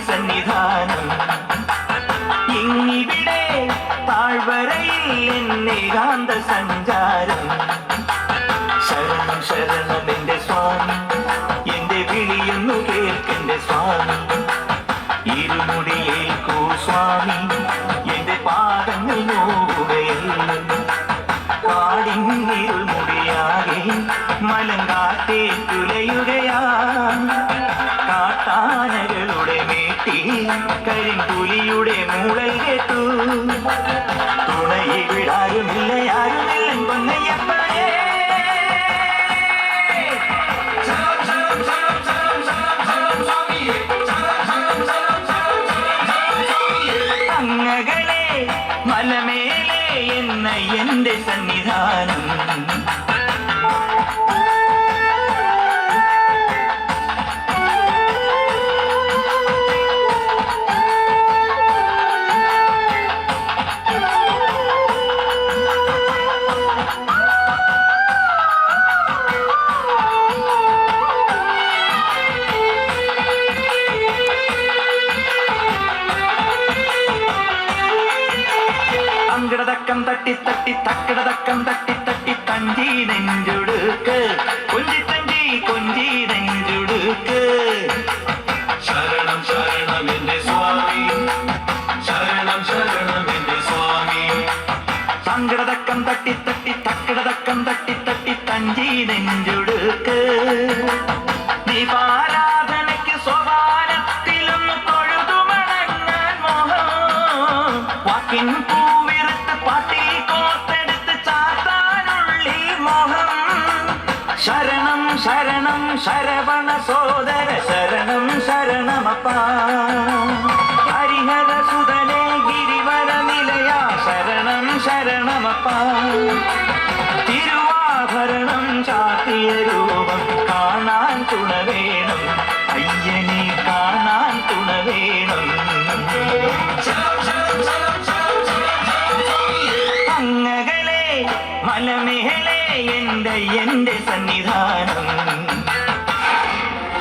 സന്നിധാനം ഇങ്ങിവിടെ താഴ്വരയിൽ എന്നേകാന്ത സഞ്ചാരം ശരണം ശരണം എന്റെ സ്വാമി എന്റെ വിളിയൊന്നു കേൾക്കെന്റെ സ്വാമി ഇരുമുടിയേൽക്കൂ സ്വാമി എന്റെ പാദങ്ങൾ നോവുകയല്ല കാടിന്നിരുൾ മുടിയാകെ മലങ്കാറ്റേ തുലയുകയാ കാട്ടാനകളുടെ മേട്ടി കരിമ്പുലിയുടെ മൂളൽ കേട്ടു തുണയെ വിടാരുമില്ല ആരുമില്ല പൊന്നയ്യപ്പനേ അങ്ങകളെ മലമേലെ എന്ന എന്റെ സന്നിധാനം തക്കടതക്കം തട്ടി തട്ടി തക്കടതക്കം തട്ടി തട്ടി തഞ്ചി നെഞ്ചുടുക്ക് കൊഞ്ചി തഞ്ചി കൊഞ്ചി നെഞ്ചുടുക്ക് ശരണം ശരണം എന്റെ സ്വാമി ശരണം ശരണം എന്റെ സ്വാമി തങ്കടതക്കം തട്ടി തട്ടി തക്കടതക്കം തട്ടി തട്ടി തഞ്ചി നെഞ്ചുടുക്ക് ദീപാരാധനയ്ക്ക് സോപാനത്തിലൊന്ന് തൊഴുതു മടങ്ങാൻ മോഹം വാക്കിൻ പാട്ടിൽ കോർത്തെടുത്ത് ചാത്താനുള്ളി മോഹം ശരണം ശരണം ശരവണ സോദര ശരണം ശരണമപ്പ ഹരിഹര സുതനേ ഗിരിവര നിലയ ശരണം ശരണമപ്പ തിരുവാഭരണം ചാത്തിയ രൂപം കാണാൻ തുണ വേണം അയ്യനെ കാണാൻ തുണ വേണം അങ്ങകളെ മലമേലെ എന്റെ സന്നി